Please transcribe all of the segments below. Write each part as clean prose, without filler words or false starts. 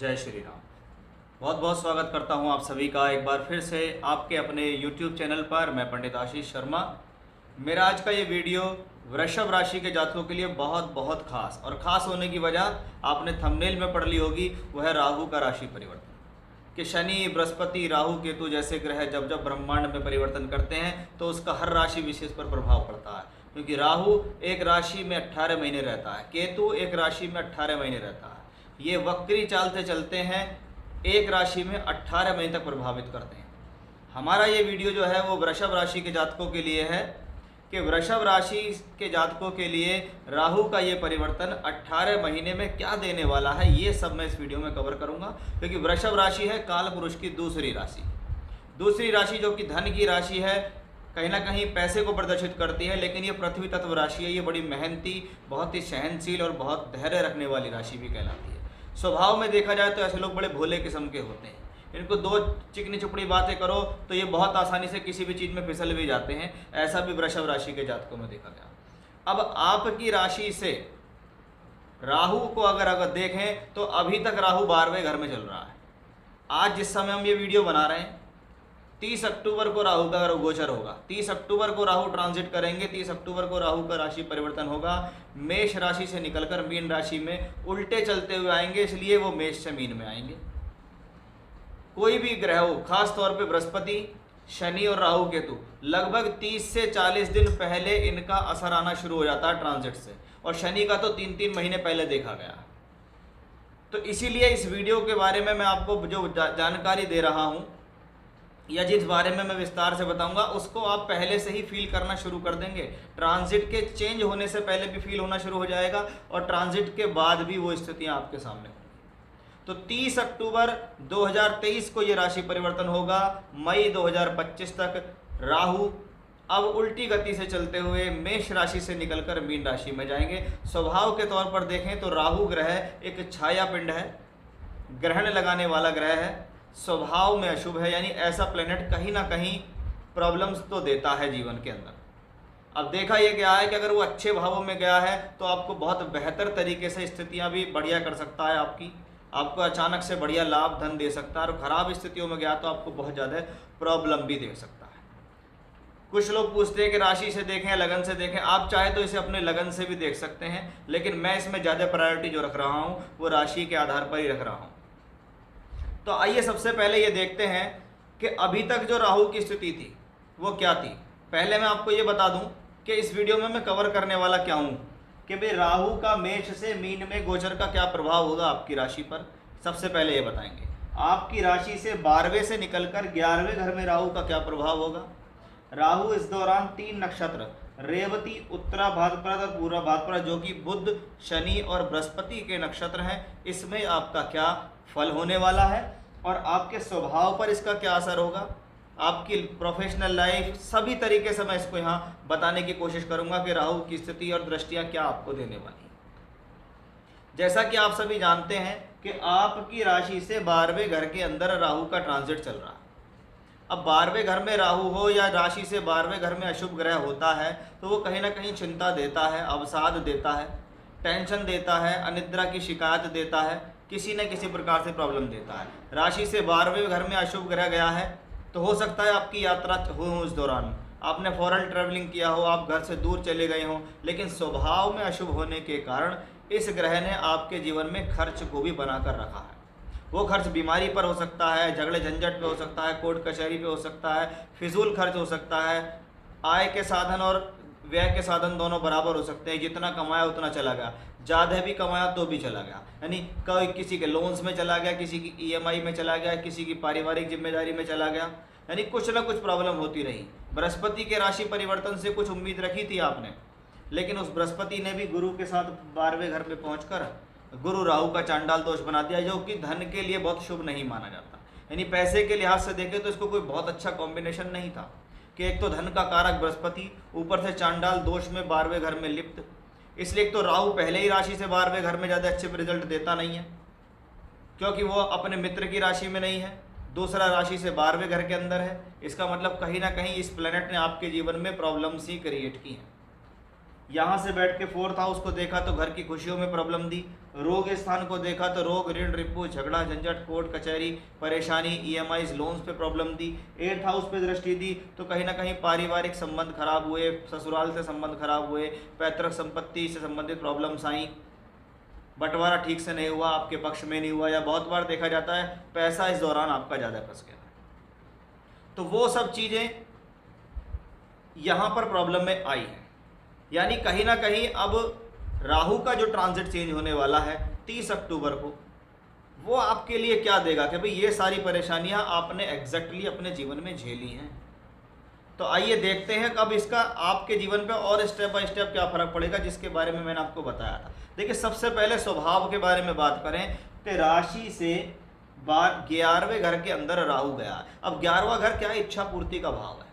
जय श्री राम। बहुत बहुत स्वागत करता हूं आप सभी का एक बार फिर से आपके अपने YouTube चैनल पर। मैं पंडित आशीष शर्मा। मेरा आज का ये वीडियो वृषभ राशि के जातकों के लिए बहुत बहुत खास और ख़ास होने की वजह आपने थंबनेल में पढ़ ली होगी, वह है राहु का राशि परिवर्तन। कि शनि, बृहस्पति, राहु, केतु जैसे ग्रह जब जब ब्रह्मांड में परिवर्तन करते हैं तो उसका हर राशि विशेष पर प्रभाव पड़ता है। क्योंकि राहु एक राशि में 18 महीने रहता है, केतु एक राशि में 18 महीने रहता है। ये वक्री चाल से चलते हैं, एक राशि में 18 महीने तक प्रभावित करते हैं। हमारा ये वीडियो जो है वो वृषभ राशि के जातकों के लिए है कि वृषभ राशि के जातकों के लिए राहु का ये परिवर्तन 18 महीने में क्या देने वाला है, ये सब मैं इस वीडियो में कवर करूंगा। क्योंकि वृषभ राशि है काल पुरुष की दूसरी राशि जो कि धन की राशि है, कहीं ना कहीं पैसे को प्रदर्शित करती है। लेकिन ये पृथ्वी तत्व राशि है, ये बड़ी मेहनती, बहुत ही सहनशील और बहुत धैर्य रखने वाली राशि भी कहलाती है। स्वभाव में देखा जाए तो ऐसे लोग बड़े भोले किस्म के होते हैं। इनको दो चिकनी चुपड़ी बातें करो तो ये बहुत आसानी से किसी भी चीज़ में फिसल भी जाते हैं। ऐसा भी वृषभ राशि के जातकों में देखा गया। अब आपकी राशि से राहु को अगर देखें तो अभी तक राहु 12वें घर में चल रहा है। आज जिस समय हम ये वीडियो बना रहे हैं 30 अक्टूबर को राहु का गोचर होगा। 30 अक्टूबर को राहु ट्रांजिट करेंगे। 30 अक्टूबर को राहु का राशि परिवर्तन होगा। मेष राशि से निकलकर मीन राशि में उल्टे चलते हुए आएंगे, इसलिए वो मेष से मीन में आएंगे। कोई भी ग्रह हो, खास तौर पे बृहस्पति, शनि और राहु केतु, लगभग 30 से 40 दिन पहले इनका असर आना शुरू हो जाता है ट्रांजिट से। और शनि का तो 3-3 महीने पहले देखा गया। तो इसीलिए इस वीडियो के बारे में मैं आपको जो जानकारी दे रहा हूँ या जिस बारे में मैं विस्तार से बताऊंगा उसको आप पहले से ही फील करना शुरू कर देंगे। ट्रांजिट के चेंज होने से पहले भी फील होना शुरू हो जाएगा और ट्रांजिट के बाद भी वो स्थितियां आपके सामने होंगी। तो 30 अक्टूबर 2023 को ये राशि परिवर्तन होगा। मई 2025 तक राहु अब उल्टी गति से चलते हुए मेष राशि से निकलकर मीन राशि में जाएंगे। स्वभाव के तौर पर देखें तो राहु ग्रह एक छाया पिंड है, ग्रहण लगाने वाला ग्रह है, स्वभाव में अशुभ है। यानी ऐसा प्लेनेट कहीं ना कहीं प्रॉब्लम्स तो देता है जीवन के अंदर। अब देखा यह गया है कि अगर वो अच्छे भावों में गया है तो आपको बहुत बेहतर तरीके से स्थितियां भी बढ़िया कर सकता है। आपको अचानक से बढ़िया लाभ धन दे सकता है। और खराब स्थितियों में गया तो आपको बहुत ज़्यादा प्रॉब्लम भी दे सकता है। कुछ लोग पूछते हैं कि राशि से देखें या लगन से देखें। आप चाहे तो इसे अपने लगन से भी देख सकते हैं, लेकिन मैं इसमें ज़्यादा प्रायोरिटी जो रख रहा हूँ वो राशि के आधार पर ही रख रहा हूँ। तो आइए सबसे पहले ये देखते हैं कि अभी तक जो राहु की स्थिति थी वो क्या थी। पहले मैं आपको ये बता दूं कि इस वीडियो में मैं कवर करने वाला क्या हूं कि भाई राहु का मेष से मीन में गोचर का क्या प्रभाव होगा आपकी राशि पर। सबसे पहले ये बताएंगे आपकी राशि से 12वें से निकलकर 11वें घर में राहु का क्या प्रभाव होगा। राहु इस दौरान 3 नक्षत्र रेवती, उत्तरा भाद्रपद और पूर्वा भाद्रपद जो कि बुध, शनि और बृहस्पति के नक्षत्र हैं, इसमें आपका क्या फल होने वाला है और आपके स्वभाव पर इसका क्या असर होगा, आपकी प्रोफेशनल लाइफ, सभी तरीके से मैं इसको यहाँ बताने की कोशिश करूँगा कि राहु की स्थिति और दृष्टियाँ क्या आपको देने वाली है। जैसा कि आप सभी जानते हैं कि आपकी राशि से 12वें घर के अंदर राहु का ट्रांजिट चल रहा है। अब 12वें घर में राहु हो या राशि से 12वें घर में अशुभ ग्रह होता है तो वो कहीं ना कहीं चिंता देता है, अवसाद देता है, टेंशन देता है, अनिद्रा की शिकायत देता है, किसी न किसी प्रकार से प्रॉब्लम देता है। राशि से 12वें घर में अशुभ ग्रह गया है तो हो सकता है आपकी यात्रा हो उस दौरान आपने फॉरेन ट्रैवलिंग किया हो, आप घर से दूर चले गए हों, लेकिन स्वभाव में अशुभ होने के कारण इस ग्रह ने आपके जीवन में खर्च को भी बनाकर रखा है। वो खर्च बीमारी पर हो सकता है, झगड़े झंझट पे हो सकता है, कोर्ट कचहरी पे हो सकता है, फिजूल खर्च हो सकता है, आय के साधन और व्यय के साधन दोनों बराबर हो सकते हैं। जितना कमाया उतना चला गया, ज़्यादा भी कमाया तो भी चला गया। यानी कोई किसी के लोन्स में चला गया, किसी की ईएमआई में चला गया, किसी की पारिवारिक जिम्मेदारी में चला गया। यानी कुछ ना कुछ प्रॉब्लम होती रही। बृहस्पति के राशि परिवर्तन से कुछ उम्मीद रखी थी आपने, लेकिन उस बृहस्पति ने भी गुरु के साथ 12वें घर पे पहुंचकर गुरु राहु का चांडाल दोष बना दिया, जो कि धन के लिए बहुत शुभ नहीं माना जाता। यानी पैसे के लिहाज से देखें तो इसको कोई बहुत अच्छा कॉम्बिनेशन नहीं था कि एक तो धन का कारक बृहस्पति, ऊपर से चांडाल दोष में 12वें घर में लिप्त। इसलिए एक तो राहु पहले ही राशि से 12वें घर में ज़्यादा अच्छे रिजल्ट देता नहीं है क्योंकि वो अपने मित्र की राशि में नहीं है, दूसरा राशि से 12वें घर के अंदर है। इसका मतलब कहीं ना कहीं इस प्लेनेट ने आपके जीवन में प्रॉब्लम्स ही क्रिएट की हैं। यहाँ से बैठ के 4th हाउस को देखा तो घर की खुशियों में प्रॉब्लम दी। रोग स्थान को देखा तो रोग, ऋण, रिपू, झगड़ा, झंझट, कोर्ट कचहरी, परेशानी, ईएमआईज, लोन्स पे प्रॉब्लम दी। 8th हाउस पे दृष्टि दी तो कहीं ना कहीं पारिवारिक संबंध खराब हुए, ससुराल से संबंध खराब हुए, पैतृक संपत्ति से संबंधित प्रॉब्लम्स आई, बंटवारा ठीक से नहीं हुआ, आपके पक्ष में नहीं हुआ, या बहुत बार देखा जाता है पैसा इस दौरान आपका ज़्यादा फंस गया। तो वो सब चीज़ें यहाँ पर प्रॉब्लम में आई है। यानी कहीं ना कहीं अब राहु का जो ट्रांजिट चेंज होने वाला है 30 अक्टूबर को, वो आपके लिए क्या देगा कि भाई ये सारी परेशानियां आपने एग्जैक्टली अपने जीवन में झेली हैं। तो आइए देखते हैं कब इसका आपके जीवन पे और स्टेप बाय स्टेप क्या फर्क पड़ेगा, जिसके बारे में मैंने आपको बताया था। देखिए, सबसे पहले स्वभाव के बारे में बात करें तो राशि से 11वें घर के अंदर राहु गया। अब 11वां घर क्या है? इच्छा पूर्ति का भाव है।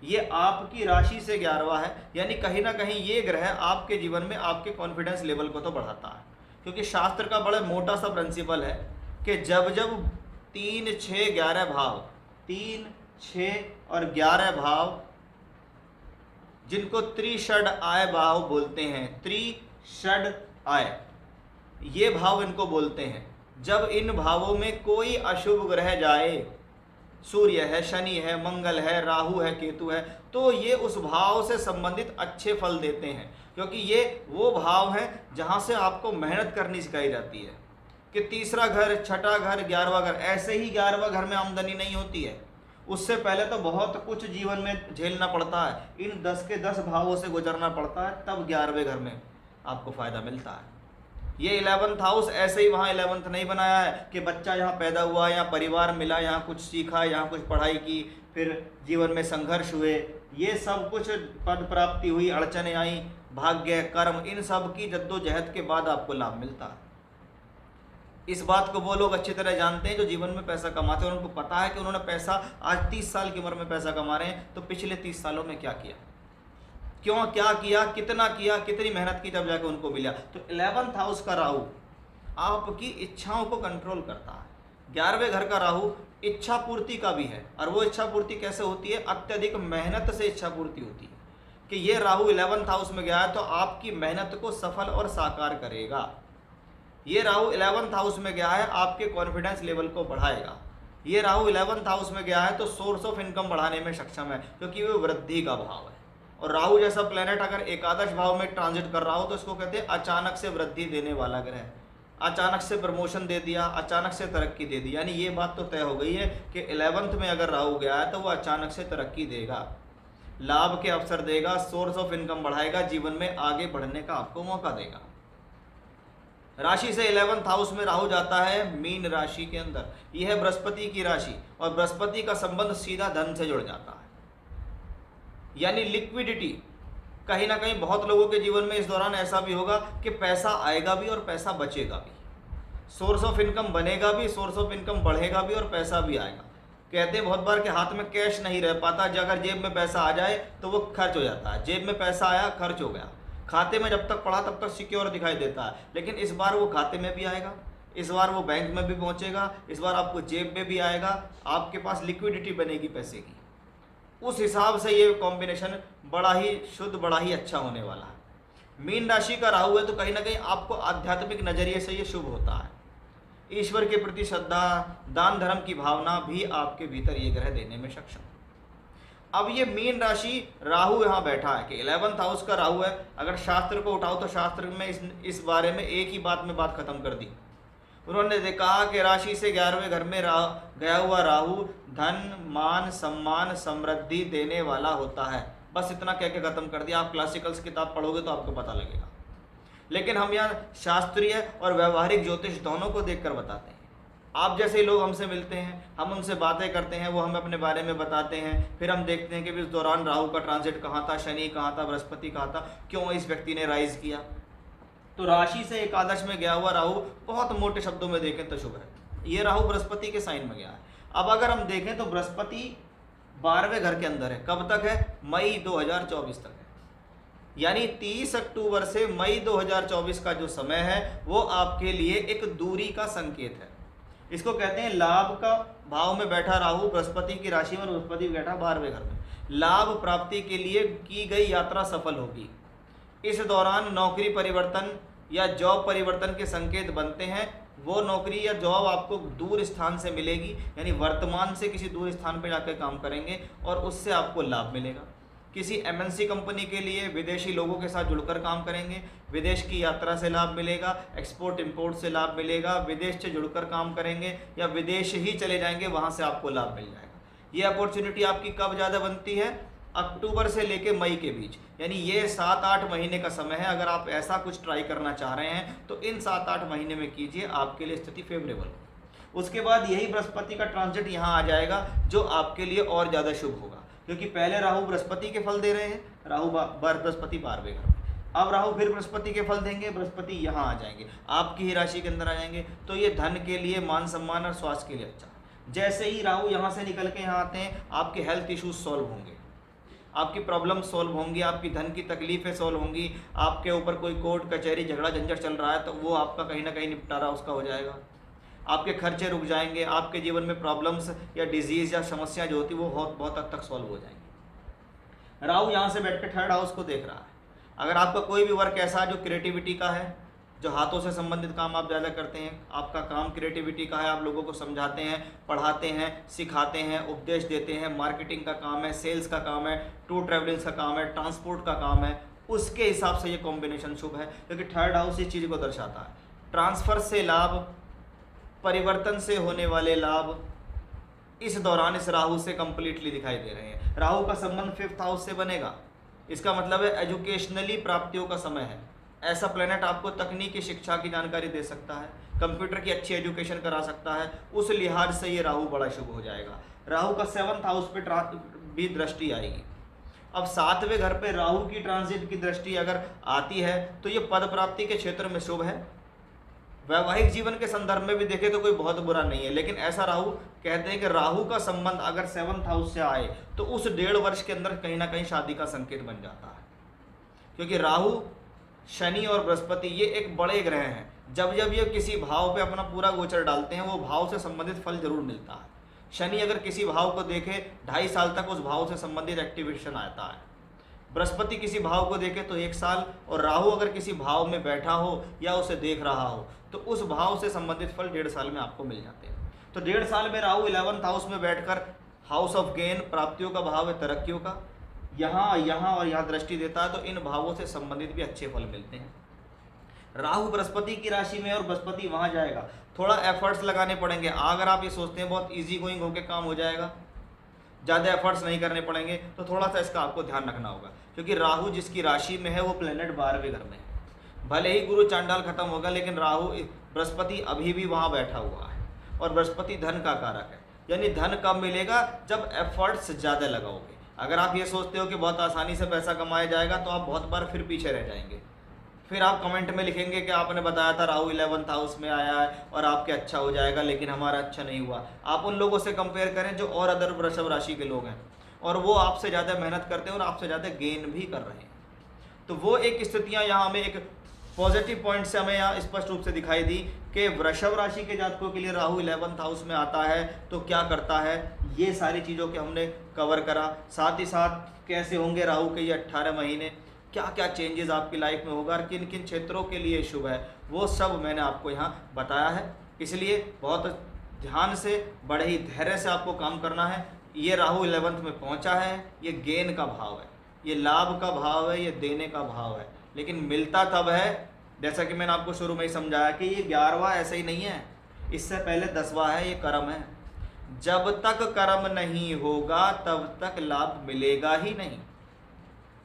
ये आपकी राशि से 11वां है, यानी कहीं ना कहीं ये ग्रह आपके जीवन में आपके कॉन्फिडेंस लेवल को तो बढ़ाता है, क्योंकि शास्त्र का बड़ा मोटा सा प्रिंसिपल है कि जब जब 3, 6, 11 भाव, 3, 6 और 11 भाव, जिनको त्रिषड आय भाव बोलते हैं, त्रिषड आय ये भाव इनको बोलते हैं, जब इन भावों में कोई अशुभ ग्रह जाए, सूर्य है, शनि है, मंगल है, राहु है, केतु है, तो ये उस भाव से संबंधित अच्छे फल देते हैं, क्योंकि ये वो भाव है जहाँ से आपको मेहनत करनी सिखाई जाती है। कि तीसरा घर, छठा घर, 11वां घर, ऐसे ही 11वां घर में आमदनी नहीं होती है, उससे पहले तो बहुत कुछ जीवन में झेलना पड़ता है, इन 10 के 10 भावों से गुजरना पड़ता है, तब 11वें घर में आपको फायदा मिलता है। ये 11th हाउस ऐसे ही वहाँ 11th नहीं बनाया है कि बच्चा यहाँ पैदा हुआ, यहाँ परिवार मिला, यहाँ कुछ सीखा, यहाँ कुछ पढ़ाई की, फिर जीवन में संघर्ष हुए, ये सब कुछ पद प्राप्ति हुई, अड़चने आई, भाग्य, कर्म, इन सब की जद्दोजहद के बाद आपको लाभ मिलता है। इस बात को वो लोग अच्छी तरह जानते हैं जो जीवन में पैसा कमाते हैं, और उनको पता है कि उन्होंने पैसा आज 30 साल की उम्र में पैसा कमा रहे हैं, तो पिछले 30 सालों में क्या किया, क्यों क्या किया, कितना किया, कितनी मेहनत की, तब जाकर उनको मिला। तो 11th हाउस का राहु आपकी इच्छाओं को कंट्रोल करता है। 11वें घर का राहु इच्छा पूर्ति का भी है, और वो इच्छा पूर्ति कैसे होती है? अत्यधिक मेहनत से इच्छा पूर्ति होती है। कि ये राहु 11th हाउस में गया है तो आपकी मेहनत को सफल और साकार करेगा। ये राहु 11th हाउस में गया है, आपके कॉन्फिडेंस लेवल को बढ़ाएगा। ये राहु 11th हाउस में गया है तो सोर्स ऑफ इनकम बढ़ाने में सक्षम है, क्योंकि वो वृद्धि का भाव है। और राहु जैसा प्लेनेट अगर एकादश भाव में ट्रांजिट कर रहा हो तो इसको कहते हैं अचानक से वृद्धि देने वाला ग्रह, अचानक से प्रमोशन दे दिया, अचानक से तरक्की दे दी। यानी ये बात तो तय हो गई है कि 11th में अगर राहु गया है तो वो अचानक से तरक्की देगा, लाभ के अवसर देगा, सोर्स ऑफ इनकम बढ़ाएगा, जीवन में आगे बढ़ने का आपको मौका देगा। राशि से 11th हाउस में राहु जाता है मीन राशि के अंदर, यह है बृहस्पति की राशि, और बृहस्पति का संबंध सीधा धन से जुड़ जाता है। यानी लिक्विडिटी, कहीं ना कहीं बहुत लोगों के जीवन में इस दौरान ऐसा भी होगा कि पैसा आएगा भी और पैसा बचेगा भी, सोर्स ऑफ इनकम बनेगा भी, सोर्स ऑफ इनकम बढ़ेगा भी और पैसा भी आएगा। कहते हैं बहुत बार कि हाथ में कैश नहीं रह पाता, अगर जेब में पैसा आ जाए तो वो खर्च हो जाता है। जेब में पैसा आया, खर्च हो गया, खाते में जब तक पड़ा तब तक सिक्योर दिखाई देता है, लेकिन इस बार वो खाते में भी आएगा, इस बार वो बैंक में भी पहुंचेगा, इस बार आपको जेब में भी आएगा, आपके पास लिक्विडिटी बनेगी पैसे की। उस हिसाब से ये कॉम्बिनेशन बड़ा ही शुद्ध, बड़ा ही अच्छा होने वाला है। मीन राशि का राहु है तो कहीं ना कहीं आपको आध्यात्मिक नजरिए से ये शुभ होता है। ईश्वर के प्रति श्रद्धा, दान धर्म की भावना भी आपके भीतर ये ग्रह देने में सक्षम। अब ये मीन राशि राहु यहाँ बैठा है कि 11th हाउस का राहु है। अगर शास्त्र को उठाओ तो शास्त्र में इस बारे में एक ही बात में बात खत्म कर दी। उन्होंने कहा कि राशि से 11वें घर में गया हुआ राहु धन, मान, सम्मान, समृद्धि देने वाला होता है। बस इतना कह के खत्म कर दिया। आप क्लासिकल्स किताब पढ़ोगे तो आपको पता लगेगा, लेकिन हम यहाँ शास्त्रीय और व्यवहारिक ज्योतिष दोनों को देखकर बताते हैं। आप जैसे लोग हमसे मिलते हैं, हम उनसे बातें करते हैं, वो हमें अपने बारे में बताते हैं, फिर हम देखते हैं कि इस दौरान राहु का ट्रांजिट कहाँ था, शनि कहाँ था, बृहस्पति कहाँ था, क्यों इस व्यक्ति ने राइज किया। तो राशि से एकादश में गया हुआ राहु बहुत मोटे शब्दों में देखें तो शुभ है। ये राहु बृहस्पति के साइन में गया है। अब अगर हम देखें तो बृहस्पति 12वें घर के अंदर है। कब तक है? मई 2024 तक है। यानी 30 अक्टूबर से मई 2024 का जो समय है वो आपके लिए एक दूरी का संकेत है। इसको कहते हैं लाभ का भाव में बैठा राहु बृहस्पति की राशि में, बृहस्पति बैठा 12वें घर में। लाभ प्राप्ति के लिए की गई यात्रा सफल होगी। इस दौरान नौकरी परिवर्तन या जॉब परिवर्तन के संकेत बनते हैं। वो नौकरी या जॉब आपको दूर स्थान से मिलेगी, यानी वर्तमान से किसी दूर स्थान पर जाकर काम करेंगे और उससे आपको लाभ मिलेगा। किसी एमएनसी कंपनी के लिए विदेशी लोगों के साथ जुड़कर काम करेंगे, विदेश की यात्रा से लाभ मिलेगा, एक्सपोर्ट इंपोर्ट से लाभ मिलेगा, विदेश से जुड़कर काम करेंगे या विदेश ही चले जाएंगे, वहाँ से आपको लाभ मिल जाएगा। ये अपॉर्चुनिटी आपकी कब ज़्यादा बनती है? अक्टूबर से लेकर मई के बीच, यानी ये 7-8 महीने का समय है। अगर आप ऐसा कुछ ट्राई करना चाह रहे हैं तो इन 7-8 महीने में कीजिए, आपके लिए स्थिति फेवरेबल हो। उसके बाद यही बृहस्पति का ट्रांजिट यहाँ आ जाएगा जो आपके लिए और ज़्यादा शुभ होगा, क्योंकि पहले राहु बृहस्पति के फल दे रहे हैं, बृहस्पति 12वें घर में। अब राहु फिर बृहस्पति के फल देंगे, बृहस्पति यहाँ आ जाएंगे, आपकी ही राशि के अंदर आ जाएंगे। तो ये धन के लिए, मान सम्मान और स्वास्थ्य के लिए अच्छा है। जैसे ही राहु यहाँ से निकल के यहाँ आते हैं, आपके हेल्थ इश्यूज सॉल्व होंगे, आपकी प्रॉब्लम सॉल्व होंगी, आपकी धन की तकलीफें सॉल्व होंगी, आपके ऊपर कोई कोर्ट कचहरी झगड़ा झंझट चल रहा है तो वो आपका कहीं ना कहीं निपटारा उसका हो जाएगा, आपके खर्चे रुक जाएंगे, आपके जीवन में प्रॉब्लम्स या डिजीज़ या समस्या जो होती है वो बहुत हद तक सॉल्व हो जाएंगी। राहु यहाँ से बैठ के 3rd हाउस को देख रहा है। अगर आपका कोई भी वर्क ऐसा है जो क्रिएटिविटी का है, जो हाथों से संबंधित काम आप ज़्यादा करते हैं, आपका काम क्रिएटिविटी का है, आप लोगों को समझाते हैं, पढ़ाते हैं, सिखाते हैं, उपदेश देते हैं, मार्केटिंग का काम है, सेल्स का काम है, टूर ट्रैवलिंग का काम है, ट्रांसपोर्ट का काम है, उसके हिसाब से ये कॉम्बिनेशन शुभ है, क्योंकि 3rd हाउस इस चीज़ को दर्शाता है। ट्रांसफ़र से लाभ, परिवर्तन से होने वाले लाभ इस दौरान इस राहु से कंप्लीटली दिखाई दे रहे हैं। राहु का संबंध 5th हाउस से बनेगा, इसका मतलब है एजुकेशनली प्राप्तियों का समय है। ऐसा प्लेनेट आपको तकनीकी शिक्षा की जानकारी दे सकता है, कंप्यूटर की अच्छी एजुकेशन करा सकता है, उस लिहाज से ये राहु बड़ा शुभ हो जाएगा। राहु का 7th हाउस पे भी दृष्टि आएगी। अब 7वें घर पे राहु की ट्रांजिट की दृष्टि अगर आती है तो ये पद प्राप्ति के क्षेत्र में शुभ है। वैवाहिक जीवन के संदर्भ में भी देखें तो कोई बहुत बुरा नहीं है, लेकिन ऐसा राहु कहते हैं कि राहु का संबंध अगर 7th हाउस से आए तो उस 1.5 वर्ष के अंदर कहीं ना कहीं शादी का संकेत बन जाता है, क्योंकि राहु, शनि और बृहस्पति ये एक बड़े ग्रह हैं। जब जब ये किसी भाव पे अपना पूरा गोचर डालते हैं वो भाव से संबंधित फल जरूर मिलता है। शनि अगर किसी भाव को देखे 2.5 साल तक उस भाव से संबंधित एक्टिवेशन आता है, बृहस्पति किसी भाव को देखे तो 1 साल, और राहु अगर किसी भाव में बैठा हो या उसे देख रहा हो तो उस भाव से संबंधित फल 1.5 साल में आपको मिल जाते हैं। तो 1.5 साल में राहु 11th हाउस में बैठकर, हाउस ऑफ गेन, प्राप्तियों का भाव है, तरक्कियों का, यहाँ और यहाँ दृष्टि देता है, तो इन भावों से संबंधित भी अच्छे फल मिलते हैं। राहु बृहस्पति की राशि में और बृहस्पति वहाँ जाएगा, थोड़ा एफर्ट्स लगाने पड़ेंगे। अगर आप ये सोचते हैं बहुत इजी गोइंग होकर काम हो जाएगा, ज़्यादा एफर्ट्स नहीं करने पड़ेंगे, तो थोड़ा सा इसका आपको ध्यान रखना होगा, क्योंकि राहु जिसकी राशि में है वो प्लेनेट 12वें घर में है। भले ही गुरु चांडाल खत्म होगा, लेकिन राहु, बृहस्पति अभी भी वहाँ बैठा हुआ है, और बृहस्पति धन का कारक है, यानी धन कब मिलेगा? जब एफर्ट्स ज़्यादा लगाओगे। अगर आप ये सोचते हो कि बहुत आसानी से पैसा कमाया जाएगा तो आप बहुत बार फिर पीछे रह जाएंगे। फिर आप कमेंट में लिखेंगे कि आपने बताया था राहु 11th हाउस में आया है और आपके अच्छा हो जाएगा, लेकिन हमारा अच्छा नहीं हुआ। आप उन लोगों से कंपेयर करें जो और अदर वृषभ राशि के लोग हैं, और वो आपसे ज़्यादा मेहनत करते हैं और आपसे ज़्यादा गेन भी कर रहे हैं। तो वो एक स्थितियाँ यहाँ हमें एक पॉजिटिव पॉइंट से हमें यहाँ स्पष्ट रूप से दिखाई दी कि वृषभ राशि के जातकों के लिए राहु 11th हाउस में आता है तो क्या करता है। ये सारी चीज़ों के हमने कवर करा, साथ ही साथ कैसे होंगे राहु के ये 18 महीने, क्या क्या चेंजेस आपकी लाइफ में होगा और किन किन क्षेत्रों के लिए शुभ है, वो सब मैंने आपको यहाँ बताया है। इसलिए बहुत ध्यान से, बड़े ही धैर्य से आपको काम करना है। ये राहु 11th में पहुँचा है, ये गेन का भाव है, ये लाभ का भाव है, ये देने का भाव है, लेकिन मिलता तब है, जैसा कि मैंने आपको शुरू में ही समझाया कि ये 11वां ऐसे ही नहीं है, इससे पहले 10वां है, ये कर्म है। जब तक कर्म नहीं होगा तब तक लाभ मिलेगा ही नहीं।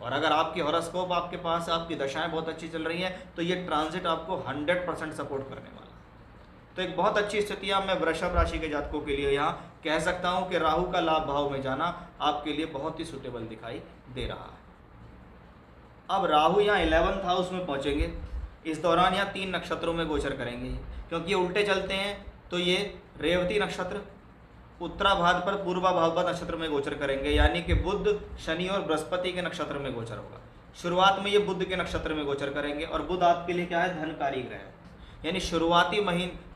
और अगर आपकी हॉरोस्कोप आपके पास, आपकी दशाएं बहुत अच्छी चल रही हैं, तो ये ट्रांजिट आपको 100% सपोर्ट करने वाला है। तो एक बहुत अच्छी स्थितियाँ मैं वृषभ राशि के जातकों के लिए यहाँ कह सकता हूँ कि राहु का लाभ भाव में जाना आपके लिए बहुत ही सुटेबल दिखाई दे रहा है। अब राहु यहाँ 11th हाउस में पहुँचेंगे, इस दौरान यहाँ 3 नक्षत्रों में गोचर करेंगे, क्योंकि ये उल्टे चलते हैं। तो ये रेवती नक्षत्र, उत्तराभाद्र, पूर्वा भाद्रपद नक्षत्र में गोचर करेंगे, यानी कि बुध, शनि और बृहस्पति के नक्षत्र में गोचर होगा। शुरुआत में ये बुध के नक्षत्र में गोचर करेंगे, और बुध आपके लिए क्या है? धनकारी ग्रह है, यानी शुरुआती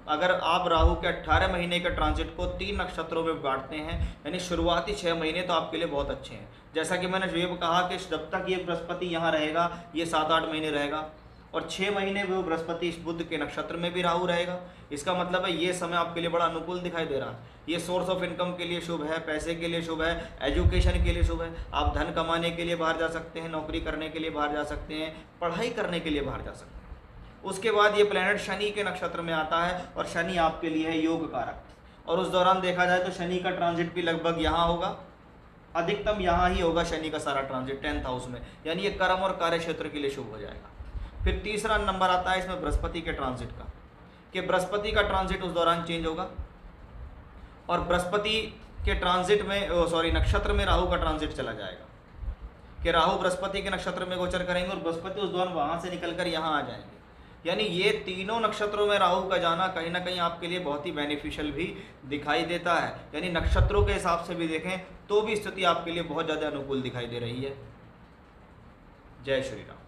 अगर आप राहु के 18 महीने के ट्रांजिट को 3 नक्षत्रों में बांटते हैं, यानी शुरुआती 6 महीने तो आपके लिए बहुत अच्छे हैं। जैसा कि मैंने ये कहा कि जब तक ये बृहस्पति यहाँ रहेगा, ये 7-8 महीने रहेगा, और 6 महीने वो बृहस्पति इस बुध के नक्षत्र में भी राहु रहेगा। इसका मतलब है ये समय आपके लिए बड़ा अनुकूल दिखाई दे रहा है। ये सोर्स ऑफ इनकम के लिए शुभ है, पैसे के लिए शुभ है, एजुकेशन के लिए शुभ है। आप धन कमाने के लिए बाहर जा सकते हैं, नौकरी करने के लिए बाहर जा सकते हैं, पढ़ाई करने के लिए बाहर जा सकते हैं। उसके बाद ये प्लैनेट शनि के नक्षत्र में आता है और शनि आपके लिए है योग कारक, और उस दौरान देखा जाए तो शनि का ट्रांजिट भी लगभग यहाँ होगा, अधिकतम यहाँ ही होगा शनि का सारा ट्रांजिट 10th हाउस में, यानी ये कर्म और कार्य क्षेत्र के लिए शुभ हो जाएगा। फिर तीसरा नंबर आता है इसमें बृहस्पति के ट्रांजिट का, कि बृहस्पति का ट्रांजिट उस दौरान चेंज होगा, और बृहस्पति के ट्रांजिट में नक्षत्र में राहु का ट्रांजिट चला जाएगा, कि राहु बृहस्पति के नक्षत्र में गोचर करेंगे और बृहस्पति उस दौरान वहाँ से निकलकर यहाँ आ जाएंगे। यानी ये तीनों नक्षत्रों में राहु का जाना कहीं ना कहीं आपके लिए बहुत ही बेनिफिशियल भी दिखाई देता है। यानी नक्षत्रों के हिसाब से भी देखें तो भी स्थिति आपके लिए बहुत ज़्यादा अनुकूल दिखाई दे रही है। जय श्री राम।